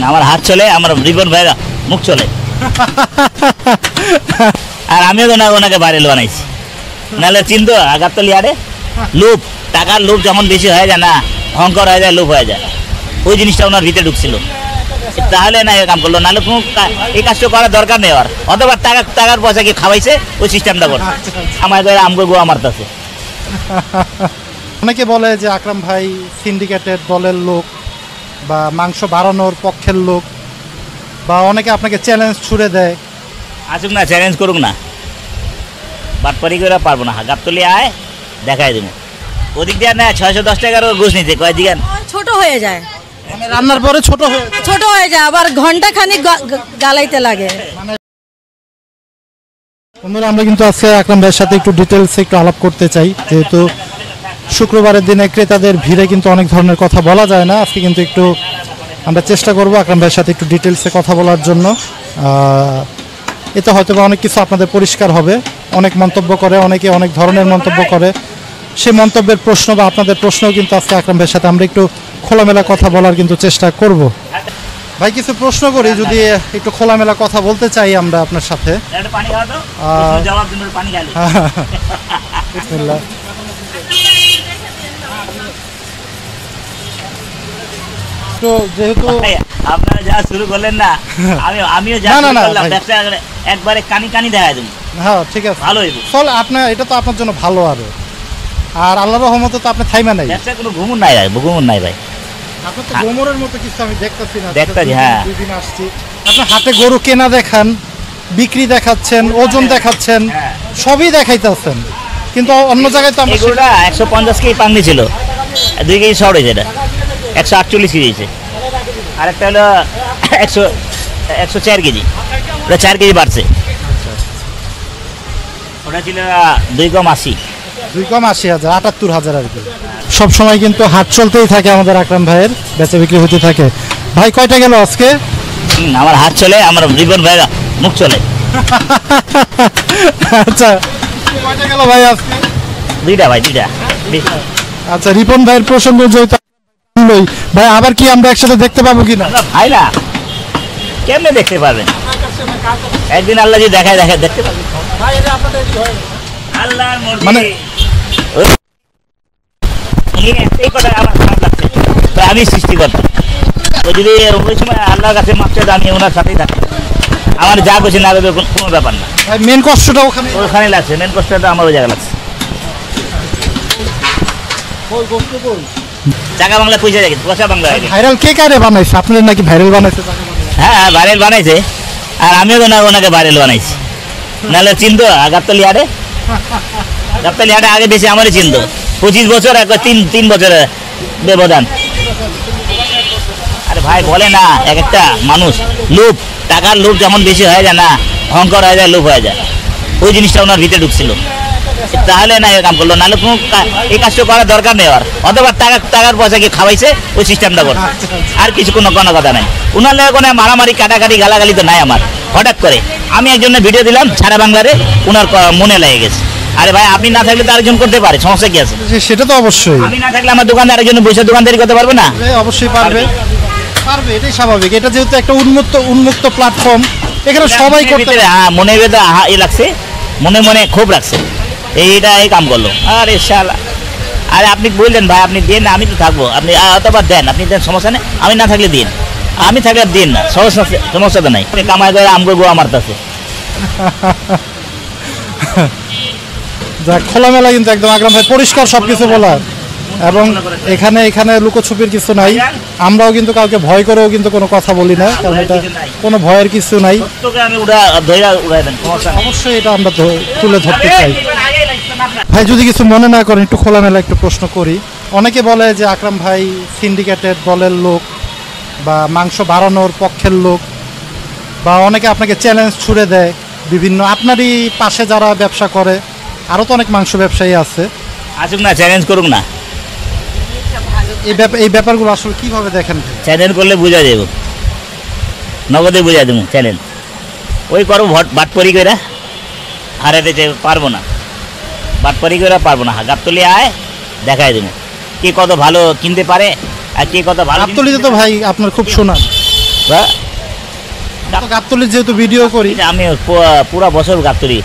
আমার হাত চলে, আমার রিপন ভাইরা মুখ চলে। আর আমিও তো না ওনাকে ভাইরাল বানাইছি, নাহলে চিনতো গাবতলী হাটে লোভ, টাকার লোভ যখন বেশি হয়ে যায় না, অহংকার হয়ে যায়, লোভ হয়ে যায়, ওই জিনিসটা ওনার ভিতরে ঢুকছিল, তাহলে না কাম করলো, নাহলে কোনো এই কাজটা করার দরকার নেই। আর অথবা টাকার পয়সা কি খাওয়াইছে ওই সিস্টেমটা করছে, আমাদের আমগো গোয়া মারতেছে। অনেকে বলে যে আকরাম ভাই সিন্ডিকেটের দলের লোক বা মাংস বাড়ানোর পক্ষের লোক, বা অনেকে আপনাকে চ্যালেঞ্জ ছুড়ে দেয়। আসুক না, চ্যালেঞ্জ করুক না, বাটপারি করে পারবো না, গাবতলী আয় দেখাই দেবো। ওদিক দিয়ে না 610 টাকার ঘুষ নিতে কয় দিগান ছোট হয়ে যায়, মানে রান্নার পরে ছোট হয়ে যায়, আবার ঘন্টা খানিক গালাইতে লাগে। বন্ধুরা, আমরা কিন্তু আজকে আকরাম ভাইয়ের সাথে একটু ডিটেলসে একটু আলাপ করতে চাই, যেহেতু শুক্রবারের দিনে ক্রেতাদের ভিড়ে কিন্তু অনেক ধরনের কথা বলা যায় না। আজকে কিন্তু একটু আমরা চেষ্টা করব আকরাম ভাইয়ের সাথে একটু ডিটেলসে কথা বলার জন্য। এতে হয়তো বা অনেক কিছু আপনাদের পরিষ্কার হবে। অনেক মন্তব্য করে, অনেকে অনেক ধরনের মন্তব্য করে, সেই মন্তব্যের প্রশ্ন বা আপনাদের প্রশ্নও কিন্তু আজকে আকরাম ভাইয়ের সাথে আমরা একটু খোলামেলা কথা বলার কিন্তু চেষ্টা করব। ভাই, কিছু প্রশ্ন করি, যদি একটু খোলামেলা কথা বলতে চাই আমরা আপনার সাথে। তো যেহেতু আপনারা যা শুরু করলেন না, আমিও যা করলাম, ব্যবসা একবারে কানি দেখাই দেবো। হ্যাঁ, ঠিক আছে, ভালো হইব। চল, আপনার এটা তো আপনার জন্য ভালো। আর আল্লাহর রহমতে তো আপনি থাইমা নাই, ব্যবসা কোনো ঘুমুন নাই ভাই, ঘুমুন নাই ভাই। আপনি তো গোমরের মতো কিছু আমি দেখতেছি না। দেখতেছি, হ্যাঁ। দুই দিন আসছি, আপনি হাতে গরু কেনা দেখান, বিক্রি দেখাচ্ছেন, ওজন দেখাচ্ছেন, সবই দেখাইতেছেন, কিন্তু অন্য জায়গায় তো আমরা 150 কেজি পাঙ্গি ছিল, 2 কেজি শর্ট হয়েছে, এটা 148 কেজি হয়েছে, আরেকটা হলো 104 কেজি, ওটা 4 কেজি বাড়ছে। ওটা ছিল 2 কম 80, 2,80,000, 78,000 আর কি। সবসময় কিন্তু হাট চলতেই থাকে আমাদের আকরাম ভাইয়ের, বেচা বিক্রি হতে থাকে। ভাই, কয়টা গেল আজকে? আমার হাত চলে, আমার রিপন ভাইরা মুখ চলে। আচ্ছা, কয়টা গেল ভাই আজকে? 2টা ভাই, 2টা। আচ্ছা, রিপন ভাইয়ের প্রসঙ্গ যেহেতু ভাই, আবার কি আমরা একসাথে দেখতে পাবো কিনা? ভাই না, কেমনে দেখতে পারবেন? একদিন আল্লাহ যদি দেখায় দেখতে পারবেন। আল্লাহর মর্জি, মানে এই কথা আমার খারাপ লাগছে, আমি সৃষ্টি করতাম তো, যদি ওই সময় আল্লাহর কাছে মাপতে আমি ওনার সাথেই থাকতাম, আমার যা করছি না কোনো ব্যাপার না। মেন কষ্টটা ওখানে লাগছে, মেন কষ্টটা আমার ওই জায়গায় লাগছে। টাকা বাংলা পয়সা দেখে পয়সা বাংলা ভাইরাল কে কারে বানাইছে? আপনার নাকি ভাইরাল বানাইছে? হ্যাঁ, ভাইরাল বানাইছে, আর আমিও তো না ওনাকে ভাইরাল বানাইছি, নাহলে চিনতো গাবতলী হাটে আগে বেশি আমারই চিনতো। 25 বছর, 3 বছরের ব্যবধান। আরে ভাই, বলে না এক একটা মানুষ লোভ, টাকার লোভ যখন বেশি হয়ে যায় না, অহংকার হয়ে যায়, লোভ হয়ে যায়, ওই জিনিসটা ওনার ভিতরে ঢুকছিল, তাহলে না কাম করলো, নাহলে কোনো এই কাজটা করার দরকার নেই। আর অথবা টাকার পয়সা কি খাওয়াইছে ওই সিস্টেমটা করছে, আর কিছু কোনো কথা নাই। ওনার লাগে কোনো মারামারি, কাটাকাটি, গালাগালি তো নাই আমার। হঠাৎ করে আমি একজনের ভিডিও দিলাম সারা বাংলারে, ওনার মনে লেগে গেছে। আরে ভাই, আপনি না থাকলে তো আরেকজন করতে পারে, সমস্যা কি আছে? সেটা তো অবশ্যই। আমি না থাকলে আমার দোকানে আরেকজন বসে দোকানদারি করতে পারবে না? অবশ্যই পারবে, এটাই স্বাভাবিক। এটা যেহেতু একটা উন্মুক্ত প্ল্যাটফর্ম, এখানে সবাই করতে পারে। হ্যাঁ, মনে বেদা এ লাগছে, মনে খুব রাখছে, এইটা এই কাম করলো। আরে শালা, আরে আপনি বললেন ভাই আপনি দেন, আমি তো থাকবো, আপনি অতবার দেন, আপনি দেন, সমস্যা নেই, আমি না থাকলে দিন, আমি থাকলে দিন না, সমস্যা তো নাই। কামাই করে আমগো গোয়া মারতেছে। যাক, খোলামেলা কিন্তু একদম আকরাম ভাই, পরিষ্কার সবকিছু বলার, এবং এখানে লুকোছুপির কিছু নাই। আমরাও কিন্তু কাউকে ভয় করেও কিন্তু কোনো কথা বলি না, কারণ এটা কোনো ভয়ের কিছু নাই। অবশ্যই এটা আমরা তুলে ধরতে চাই। ভাই, যদি কিছু মনে না করেন, একটু খোলামেলা একটু প্রশ্ন করি। অনেকে বলে যে আকরাম ভাই সিন্ডিকেটের দলের লোক বা মাংস বাড়ানোর পক্ষের লোক, বা অনেকে আপনাকে চ্যালেঞ্জ ছুড়ে দেয় বিভিন্ন, আপনারই পাশে যারা ব্যবসা করে, আরও তো অনেক মাংস ব্যবসায়ী আছে। আসুক না, চ্যালেঞ্জ করুক না। এই ব্যাপারগুলো আসলে কিভাবে দেখেন? চ্যালেঞ্জ করলে বুঝা যাবো, নগদে বুঝা দেবো চ্যালেঞ্জ। ওই করো বাটপরি করে, হারাতে পারবো না, বাটপরি করে পারবো না। গাবতলী আয় দেখাই দেবো কে কত ভালো কিনতে পারে, আর কে কত ভালো। গাবতলীতে তো ভাই আপনার খুব সুনাম। গাবতলির যেহেতু ভিডিও করি, আমি পুরা বছর গাবতলি,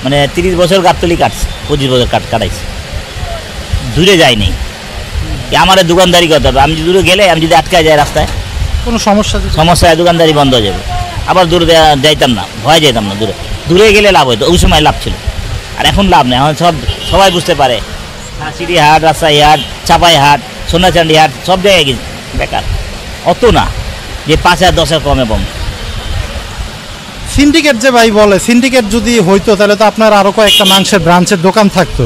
মানে 30 বছর গাবতলি কাটছি, 25 বছর কাটাইছি, দূরে যাইনি। আমার দোকানদারি করতে হবে, আমি দূরে গেলে আমি যদি আটকা যাই রাস্তায় কোনো সমস্যা হয়, দোকানদারি বন্ধ হয়ে যাবে। আবার দূরে যাইতাম না, ভয় যেতাম না, দূরে গেলে লাভ হইতো, ওই সময় লাভ ছিল। আর এখন লাভ নেই, এখন সবাই বুঝতে পারে সিঁড়ি হাট, রাস্তাই হাট, চাপাই হাট, সোনাচান্ডি হাট, সব জায়গায় গেছে বেকার। অত না যে 5,000 10,000 কমে কম। সিন্ডিকেট যে ভাই বলে, সিন্ডিকেট যদি হইতো তাহলে তো আপনার আরো কয়েকটা মাংসের ব্রাঞ্চের দোকান থাকতো।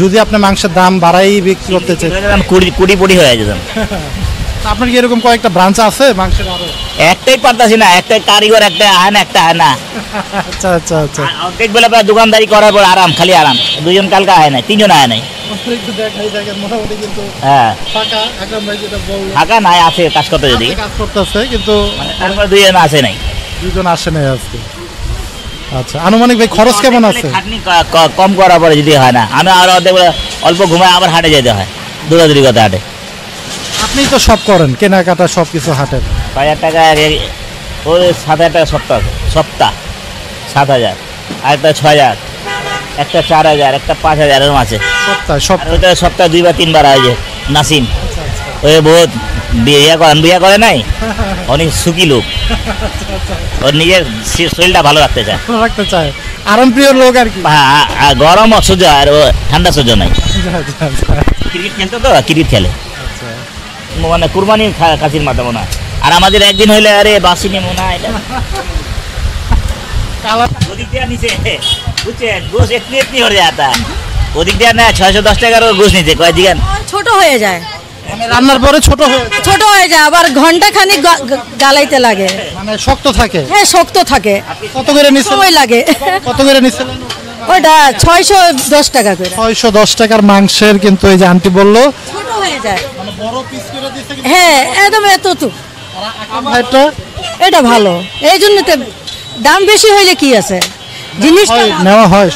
যদি আপনি মাংসের দাম বাড়াই বিক্রি করতে চান, কুড়ি পড়ি হয়ে যেতাম। আপনার কি এরকম কয়েকটা ব্রাঞ্চ আছে মাংসের আরো? একটাই পারতাছি না, একটাই কারিগর, একটা হয় না, একটা হয় না। আচ্ছা আচ্ছা আচ্ছা, অর্ধেক বেলা প্রায় দোকানদারি করার পর আরাম, খালি আরাম। 2জন কালকে হয় নাই, 3জন হয় নাই। একটু দেখাই দেখেন, মোটামুটি কিন্তু হ্যাঁ ফাঁকা। আকরাম ভাই যেটা বললো ফাঁকা নাই, আছে কাজ করতে যদি, কাজ করতেছে, কিন্তু মানে তারপরে 2জন আসে নাই। 2জন আসে নাই আজকে। আচ্ছা, আনুমানিক ভাই খরচ কেমন আছে? খাটনি কম করার পরে যদি হয় না, আমি আর অর্ধেক বেলা অল্প ঘুমায় আবার হাটে যেতে হয়, দৌড়াদৌড়ি করতে হাটে। আপনি তো সব করেন, কেনাকাটা সব কিছু হাটের। 5,000 টাকা, ওই 7,000 টাকা সপ্তাহ 7,000, আরেকটা 6,000, একটা 4,000, একটা 5,000 এরকম আছে। সপ্তাহে 2 বা 3 বার হয় যে নাসিম, ওই বহুত বিয়ে করে নাই, অনেক সুখী লোক, ওর নিজের শরীরটা ভালো রাখতে চায়, আরামপ্রিয় লোক আর কি। হ্যাঁ, গরম অসহ্য আর ও ঠান্ডা সহ্য নাই। ক্রিকেট খেলতো তো, ক্রিকেট খেলে, মানে কুরবানি কাছির মাথা মনে হয়। আর আমাদের একদিন হইলে আরে বাসি নিয়ে মনে হয় ওদিক দিয়ে নিচে, বুঝছেন, গোস একটু হয়ে যাতা, ওদিক দিয়ে না 610 টাকার গোস নিতে কয় দিগান ছোট হয়ে যায়, রান্নার পরে ছোট হয়ে যায়, আবার ঘন্টা খানিক গালাইতে লাগে, মানে শক্ত থাকে। হ্যাঁ শক্ত থাকে, কত করে নিচ্ছেন? সময় লাগে। কত করে নিচ্ছেন? ওটা 610 টাকা করে। 610 টাকার মাংসের, কিন্তু এই যে আন্টি বললো ছোট হয়ে যায়, মানে বড় পিস করে দিচ্ছে। হ্যাঁ একদম এতটুকু। এটা ভালো, এই জন্য তো দাম বেশি হইলে কি আছে, জিনিসটা নেওয়া হয়।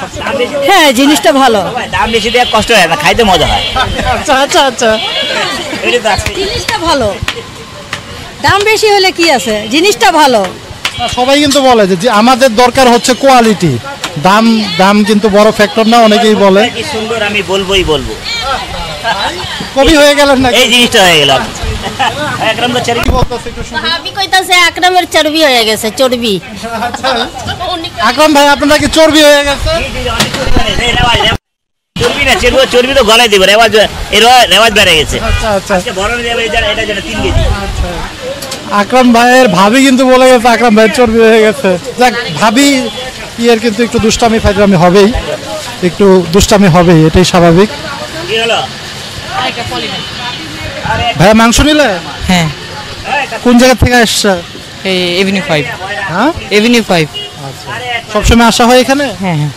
হ্যাঁ জিনিসটা ভালো, দাম বেশি দিয়ে কষ্ট হয় না, খাইতে মজা হয়। আচ্ছা আচ্ছা আচ্ছা, জিনিসটা ভালো, দাম বেশি হলে কি আছে, জিনিসটা ভালো। সবাই কিন্তু বলে যে আমাদের দরকার হচ্ছে কোয়ালিটি, দাম দাম কিন্তু বড় ফ্যাক্টর না, অনেকেই বলে। কি সুন্দর, আমি বলবো। কবি হয়ে গেলেন না, এই জিনিসটা হয়ে গেল। একদম তো চর্বি বলতেছে একটু শুনি। আমি কইতাছে আকরামের চর্বি হয়ে গেছে, চর্বি। আচ্ছা, আকরাম ভাই আপনার কি চর্বি হয়ে গেছে? চর্বি না, চর্বি তো গলায় দিব, রেওয়াজ বেড়ে গেছে। আচ্ছা আচ্ছা, বড় এটা যেন 3 কেজি। আকরাম ভাইয়ের ভাবি কিন্তু বলে গেছে আকরাম ভাইয়ের চর্বি হয়ে গেছে। যাক, ভাবি ইয়ের কিন্তু একটু দুষ্টামি ফাইজলামি হবেই, একটু দুষ্টামি হবেই, এটাই স্বাভাবিক। কি হলো? ভাইয়া মাংস নিলে? হ্যাঁ, কোন জায়গা থেকে আসছে? এই এভিনিউ 5। হ্যাঁ, এভিনিউ 5। সবসময় আসা হয় এখানে? হ্যাঁ হ্যাঁ,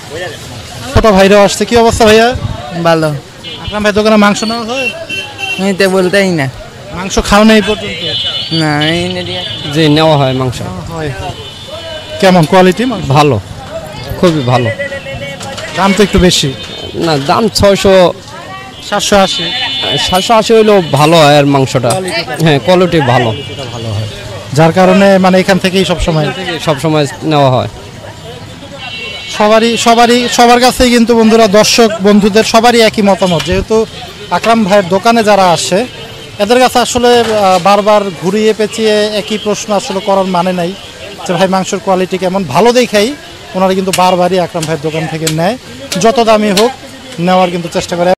ছোট ভাইরাও আসছে। কি অবস্থা ভাইয়া? ভালো। আকরাম ভাই দোকানে মাংস নেওয়া হয়? আমি তো বলতেই না। মাংস খাও না এই পর্যন্ত? না, যে নেওয়া হয় মাংস। হয়। কেমন কোয়ালিটি? ভালো, খুবই ভালো। দাম তো একটু বেশি। না, দাম 600 780। 780 হইলেও ভালো হয় আর মাংসটা। হ্যাঁ, কোয়ালিটি ভালো, যার কারণে মানে এখান থেকেই সব সময় নেওয়া হয়। সবার কাছেই কিন্তু বন্ধুরা, দর্শক বন্ধুদের সবারই একই মতামত, যেহেতু আকরাম ভাইয়ের দোকানে যারা আসে এদের কাছে আসলে বারবার ঘুরিয়ে পেঁচিয়ে একই প্রশ্ন আসলে করার মানে নাই যে ভাই মাংসের কোয়ালিটি কেমন। ভালো দেখাই ওনারা কিন্তু বারবারই আকরাম ভাইয়ের দোকান থেকে নেয়, যত দামি হোক নেওয়ার কিন্তু চেষ্টা করে।